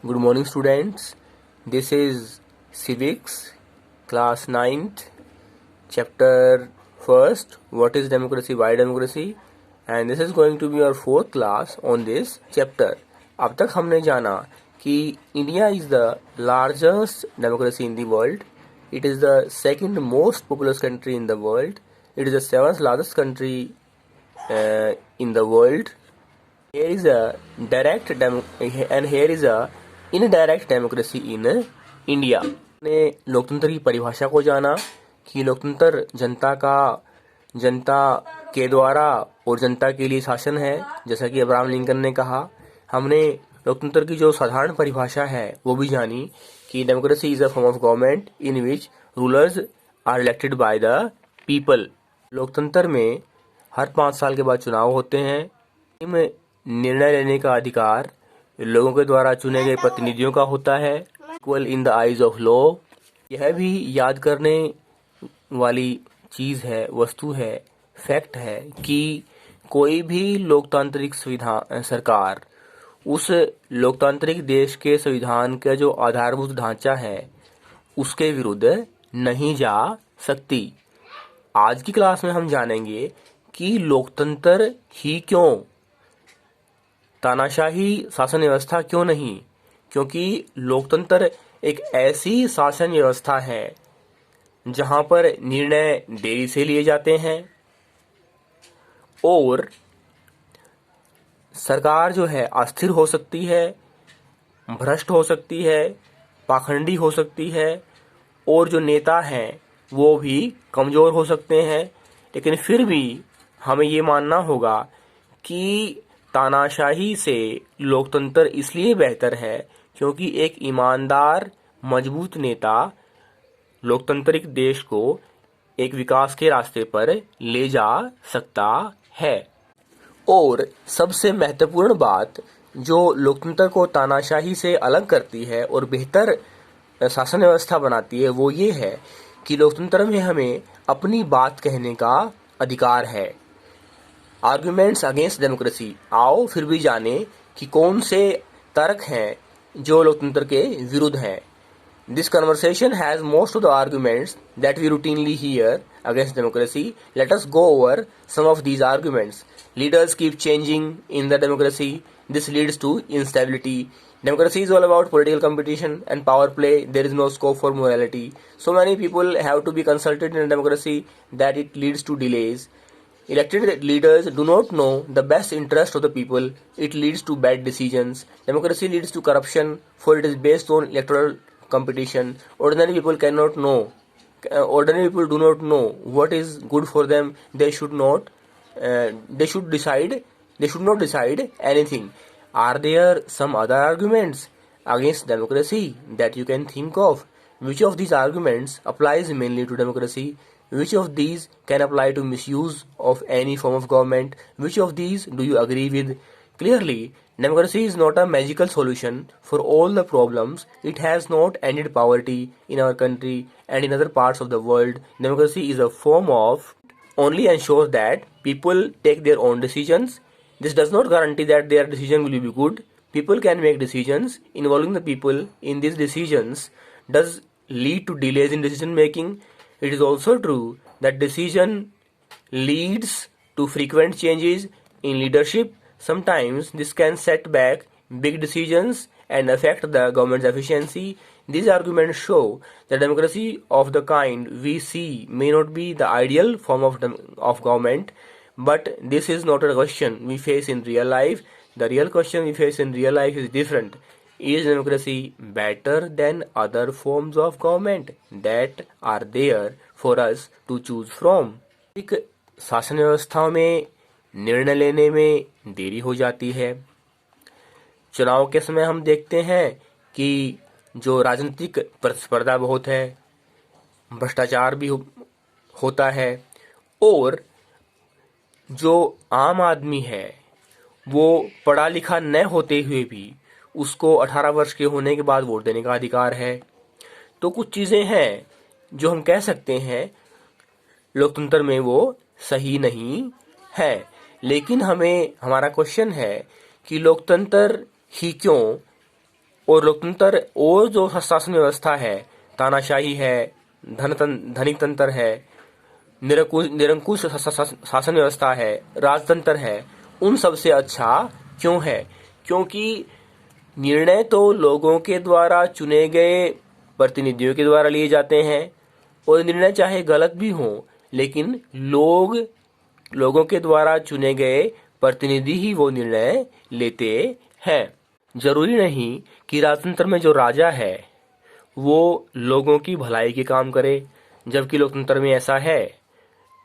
Good morning, students. This is Civics, class 9th, chapter 1st. What is democracy? Why democracy? And this is going to be our fourth class on this chapter. अब तक हमने जाना कि India is the largest democracy in the world. It is the second most populous country in the world. It is the seventh largest country in the world. Here is a and here is a indirect democracy in India ने लोकतंत्र की परिभाषा को जाना कि लोकतंत्र जनता के द्वारा और जनता के लिए शासन है, जैसा कि अब्राहम लिंकन ने कहा। हमने लोकतंत्र की जो साधारण परिभाषा है वो भी जानी कि democracy is a form of government in which rulers are elected by the people. लोकतंत्र में हर 5 साल के बाद चुनाव होते हैं। इनमें निर्णय लेने का अधिकार लोगों के द्वारा चुने गए प्रतिनिधियों का होता है। Equal in the eyes of law. यह भी याद करने वाली चीज है, वस्तु है, फैक्ट है कि कोई भी लोकतांत्रिक सरकार उस लोकतांत्रिक देश के संविधान का जो आधारभूत ढांचा है उसके विरुद्ध नहीं जा सकती। आज की क्लास में हम जानेंगे कि लोकतंत्र ही क्यों, तानाशाही शासन व्यवस्था क्यों नहीं, क्योंकि लोकतंत्र एक ऐसी शासन व्यवस्था है जहां पर निर्णय देरी से लिए जाते हैं और सरकार जो है अस्थिर हो सकती है, भ्रष्ट हो सकती है, पाखंडी हो सकती है और जो नेता हैं वो भी कमजोर हो सकते हैं। लेकिन फिर भी हमें ये मानना होगा कि तानाशाही से लोकतंत्र इसलिए बेहतर है क्योंकि एक ईमानदार मजबूत नेता लोकतांत्रिक देश को एक विकास के रास्ते पर ले जा सकता है। और सबसे महत्वपूर्ण बात जो लोकतंत्र को तानाशाही से अलग करती है और बेहतर शासन व्यवस्था बनाती है वो ये है कि लोकतंत्र में हमें अपनी बात कहने का अधिकार है। Arguments against democracy. आओ फिर भी जाने कि कौन से तर्क हैं जो लोकतंत्र के विरुद्ध हैं। This conversation has most of the arguments that we routinely hear against democracy. Let us go over some of these arguments. Leaders keep changing in the democracy. This leads to instability. Democracy is all about political competition and power play. There is no scope for morality. So many people have to be consulted in a democracy that it leads to delays. Elected leaders do not know the best interest of the people. It leads to bad decisions. Democracy leads to corruption, for it is based on electoral competition. Ordinary people cannot know. Ordinary people do not know what is good for them. They should not. They should decide. They should not decide anything. Are there some other arguments against democracy that you can think of? Which of these arguments applies mainly to democracy? Which of these can apply to misuse of any form of government? Which of these do you agree with? Clearly, democracy is not a magical solution for all the problems. It has not ended poverty in our country and in other parts of the world. Democracy is a form of only ensures that people take their own decisions. This does not guarantee that their decision will be good. People can make decisions. Involving the people in these decisions does lead to delays in decision making. It is also true that decision leads to frequent changes in leadership. Sometimes this can set back big decisions and affect the government's efficiency. These arguments show that democracy of the kind we see may not be the ideal form of government. But this is not a question we face in real life. The real question we face in real life is different. Is democracy better than other forms of government that are there for us to choose from? एक शासन व्यवस्था में निर्णय लेने में देरी हो जाती है। चुनाव के समय हम देखते हैं कि जो राजनीतिक प्रतिस्पर्धा बहुत है, भ्रष्टाचार भी होता है और जो आम आदमी है वो पढ़ा लिखा न होते हुए भी उसको 18 वर्ष के होने के बाद वोट देने का अधिकार है। तो कुछ चीज़ें हैं जो हम कह सकते हैं लोकतंत्र में वो सही नहीं है। लेकिन हमारा क्वेश्चन है कि लोकतंत्र ही क्यों, और लोकतंत्र और जो शासन व्यवस्था है, तानाशाही है, धनिक तंत्र है, निरंकुश शासन व्यवस्था है, राजतंत्र है, उन सब से अच्छा क्यों है? क्योंकि निर्णय तो लोगों के द्वारा चुने गए प्रतिनिधियों के द्वारा लिए जाते हैं, और निर्णय चाहे गलत भी हो, लेकिन लोगों के द्वारा चुने गए प्रतिनिधि ही वो निर्णय लेते हैं। जरूरी नहीं कि राजतंत्र में जो राजा है वो लोगों की भलाई के काम करे, जबकि लोकतंत्र में ऐसा है,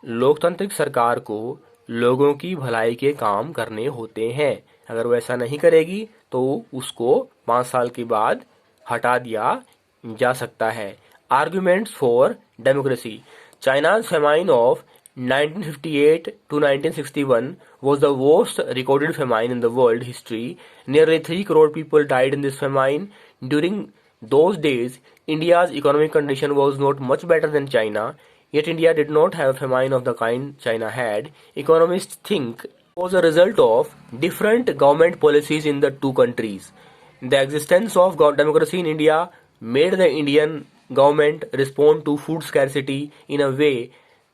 लोकतांत्रिक सरकार को लोगों की भलाई के काम करने होते हैं। अगर वो ऐसा नहीं करेगी तो उसको 5 साल के बाद हटा दिया जा सकता है। Arguments for democracy. China's famine of 1958 to 1961 was the worst recorded famine in the world history. Nearly 3 crore people died in this famine. During those days, India's economic condition was not much better than China, yet India did not have a famine of the kind China had. Economists think it was a result of different government policies in the two countries. The existence of democracy in India made the Indian government respond to food scarcity in a way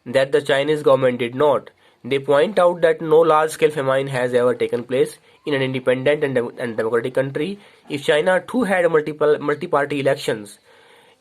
that the Chinese government did not. They point out that no large-scale famine has ever taken place in an independent and democratic country. If China too had multi-party elections,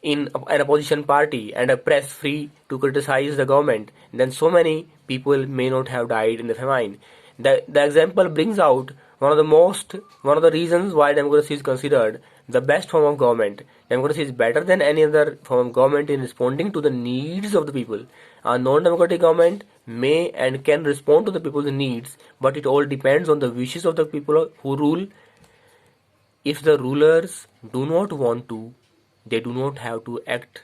in an opposition party and a press free to criticize the government, then so many people may not have died in the famine. The example brings out one of the reasons why democracy is considered the best form of government. Democracy is better than any other form of government in responding to the needs of the people. A non-democratic government may and can respond to the people's needs, but it all depends on the wishes of the people who rule. If the rulers do not want to, they do not have to act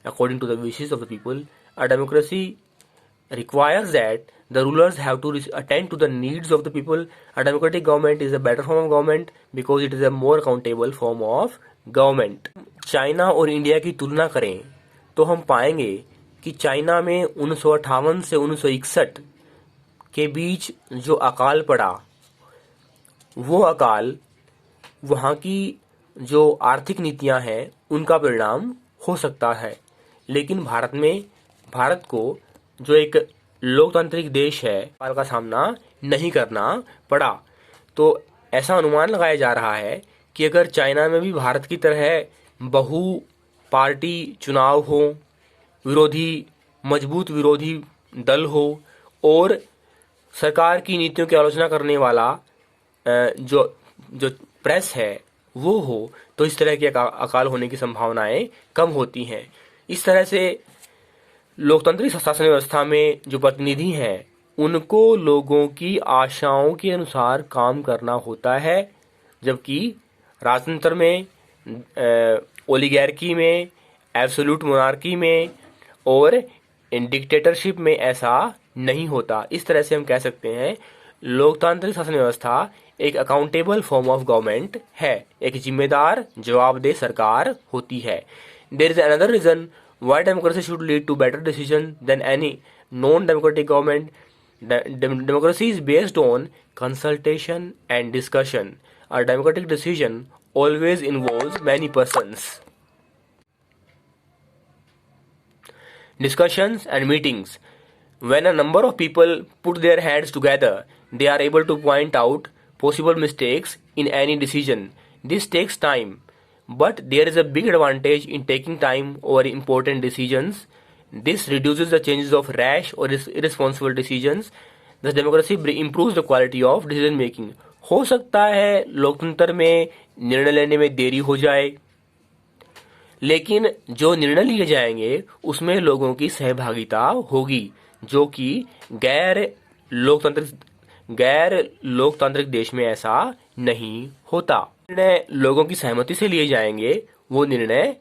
according to the wishes of the people. A democracy requires that the rulers have to attend to the needs of the people. A democratic government is a better form of government because it is a more accountable form of government. China और India की तुलना करें तो हम पाएंगे कि China में 1958 से 1961 के बीच जो अकाल पड़ा, वो अकाल वहाँ की जो आर्थिक नीतियां हैं उनका परिणाम हो सकता है। लेकिन भारत को जो एक लोकतांत्रिक देश है, अकाल का सामना नहीं करना पड़ा। तो ऐसा अनुमान लगाया जा रहा है कि अगर चाइना में भी भारत की तरह बहु पार्टी चुनाव हो, मजबूत विरोधी दल हो और सरकार की नीतियों की आलोचना करने वाला जो प्रेस है वो हो, तो इस तरह के अकाल होने की संभावनाएं कम होती हैं। इस तरह से लोकतांत्रिक शासन व्यवस्था में जो प्रतिनिधि हैं उनको लोगों की आशाओं के अनुसार काम करना होता है, जबकि राजतंत्र में, ओलिगार्की में, एब्सोल्यूट मोनार्की में और डिक्टेटरशिप में ऐसा नहीं होता। इस तरह से हम कह सकते हैं लोकतांत्रिक शासन व्यवस्था एक अकाउंटेबल फॉर्म ऑफ गवर्नमेंट है, एक जिम्मेदार जवाबदेह सरकार होती है। There is another reason why democracy should lead to better decision than any non-democratic government. Democracy is based on consultation and discussion. A democratic decision always involves many persons. Discussions and meetings. When a number of people put their heads together, they are able to point out possible mistakes in any decision. This takes time. But there is a big advantage in taking time over important decisions. This reduces the chances of rash or irresponsible decisions. Thus democracy improves the quality of decision making. हो सकता है लोकतंत्र में निर्णय लेने में देरी हो जाए, लेकिन जो निर्णय लिए जाएंगे उसमें लोगों की सहभागिता होगी, जो कि गैर लोकतांत्रिक देश में ऐसा नहीं होता। निर्णय लोगों की सहमति से लिए जाएंगे, वो निर्णय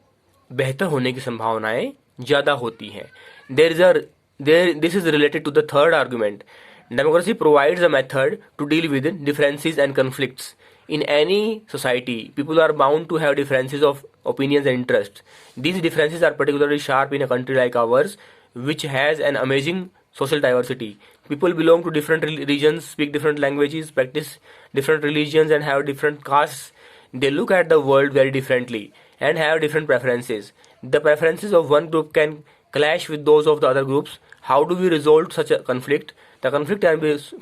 बेहतर होने की संभावनाएं ज्यादा होती हैं। This is related to the third argument. Democracy provides a method to deal with differences and conflicts. In any society, people are bound to have differences of opinions and interests. These differences are particularly sharp in a country like ours, which has an amazing social diversity. People belong to different regions, speak different languages, practice different religions, and have different castes. They look at the world very differently and have different preferences. The preferences of one group can clash with those of the other groups. How do we resolve such a conflict? The conflict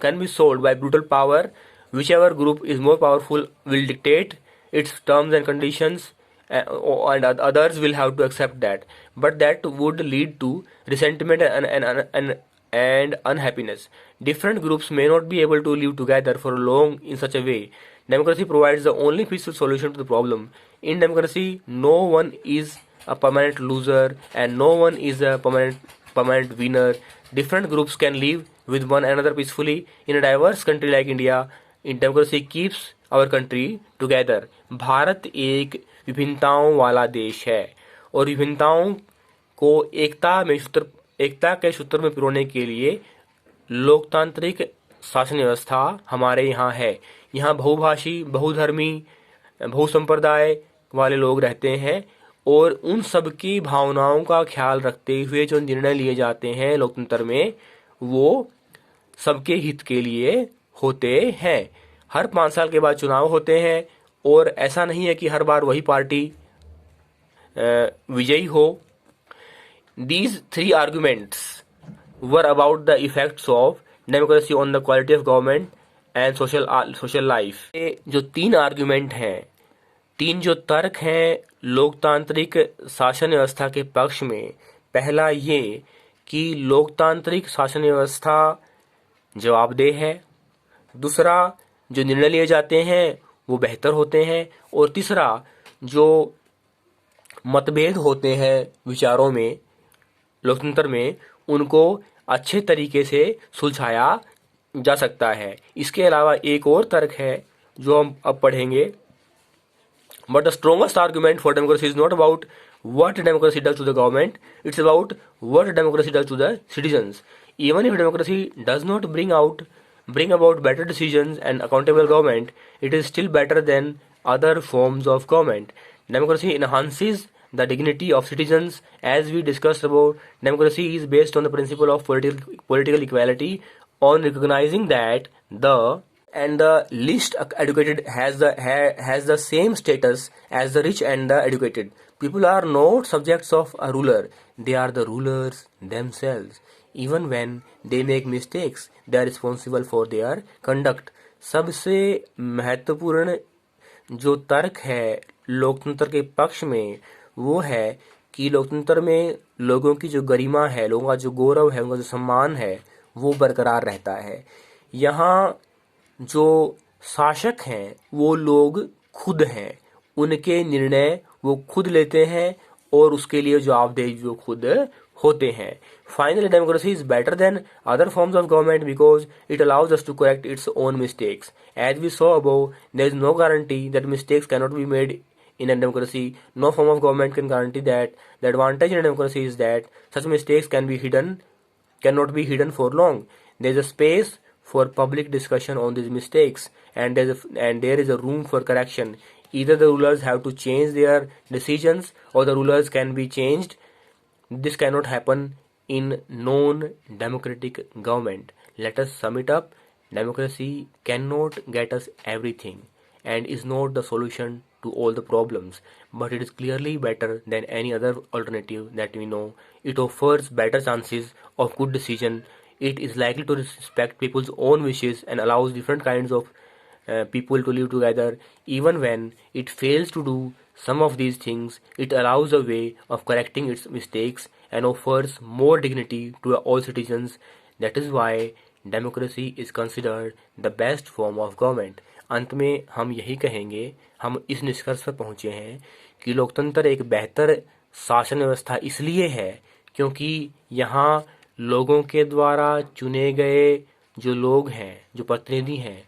can be solved by brutal power. Whichever group is more powerful will dictate its terms and conditions, and others will have to accept that. But that would lead to resentment and unhappiness. Different groups may not be able to live together for long in such a way. Democracy provides the only peaceful solution to the problem. In democracy, no one is a permanent loser and no one is a permanent winner. Different groups can live with one another peacefully in a diverse country like India. In democracy keeps our country together. Bharat एक विभिन्नताओं वाला देश है और विभिन्नताओं को एकता के सूत्र में पिरोने के लिए लोकतांत्रिक शासन व्यवस्था हमारे यहाँ है। यहाँ बहुभाषी, बहुधर्मी, बहुसंप्रदाय वाले लोग रहते हैं और उन सबकी भावनाओं का ख्याल रखते हुए जो निर्णय लिए जाते हैं लोकतंत्र में, वो सबके हित के लिए होते हैं। हर 5 साल के बाद चुनाव होते हैं और ऐसा नहीं है कि हर बार वही पार्टी विजयी हो। These 3 arguments were about the effects of democracy on the quality of government and social life. ये जो 3 आर्ग्यूमेंट हैं, 3 जो तर्क हैं लोकतांत्रिक शासन व्यवस्था के पक्ष में, पहला ये कि लोकतांत्रिक शासन व्यवस्था जवाबदेह है, दूसरा जो निर्णय लिए जाते हैं वो बेहतर होते हैं, और तीसरा जो मतभेद होते हैं विचारों में लोकतंत्र में, उनको अच्छे तरीके से सुलझाया जा सकता है। इसके अलावा एक और तर्क है जो हम अब पढ़ेंगे। But the strongest argument for democracy is not about what democracy does to the government, it's about what democracy does to the citizens. Even if democracy does not bring about better decisions and accountable government, it is still better than other forms of government. Democracy enhances the dignity of citizens. As we discussed above, democracy is based on the principle of political equality, on recognizing that the least educated has the same status as the rich and the educated. People are not subjects of a ruler, they are the rulers themselves. Even when they make mistakes, they are responsible for their conduct. सबसे महत्वपूर्ण जो तर्क है लोकतंत्र के पक्ष में वो है कि लोकतंत्र में लोगों की जो गरिमा है, लोगों का जो गौरव है, उनका जो सम्मान है, वो बरकरार रहता है। यहाँ जो शासक हैं वो लोग खुद हैं, उनके निर्णय वो खुद लेते हैं और उसके लिए जवाबदेह वो खुद होते हैं। Finally, democracy is better than other forms of government because it allows us to correct its own mistakes. As we saw above, there is no guarantee that mistakes cannot be made in a democracy. No form of government can guarantee that. The advantage in a democracy is that such mistakes cannot be hidden for long. There is a space for public discussion on these mistakes, and there is a room for correction. Either the rulers have to change their decisions or the rulers can be changed. This cannot happen in non-democratic government. Let us sum it up. Democracy cannot get us everything and is not the solution to all the problems, but it is clearly better than any other alternative that we know. It offers better chances of good decision. It is likely to respect people's own wishes and allows different kinds of people to live together. Even when it fails to do some of these things, it allows a way of correcting its mistakes and offers more dignity to all citizens. That is why democracy is considered the best form of government. अंत में हम यही कहेंगे, हम इस निष्कर्ष पर पहुँचे हैं कि लोकतंत्र एक बेहतर शासन व्यवस्था इसलिए है क्योंकि यहाँ लोगों के द्वारा चुने गए जो लोग हैं, जो प्रतिनिधि हैं,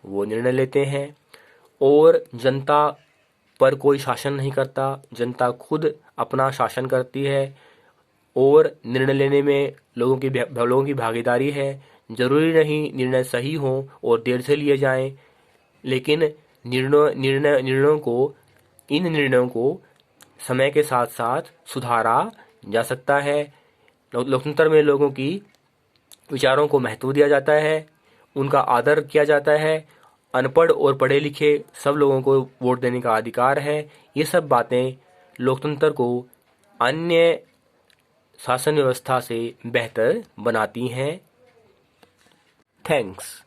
वो निर्णय लेते हैं और जनता पर कोई शासन नहीं करता। जनता खुद अपना शासन करती है और निर्णय लेने में लोगों की भागीदारी है। जरूरी नहीं निर्णय सही हो और देर से लिए जाएं, लेकिन इन निर्णयों को समय के साथ साथ सुधारा जा सकता है। लोकतंत्र में लोगों की विचारों को महत्व दिया जाता है, उनका आदर किया जाता है अनपढ़ और पढ़े लिखे सब लोगों को वोट देने का अधिकार है। ये सब बातें लोकतंत्र को अन्य शासन व्यवस्था से बेहतर बनाती हैं। थैंक्स।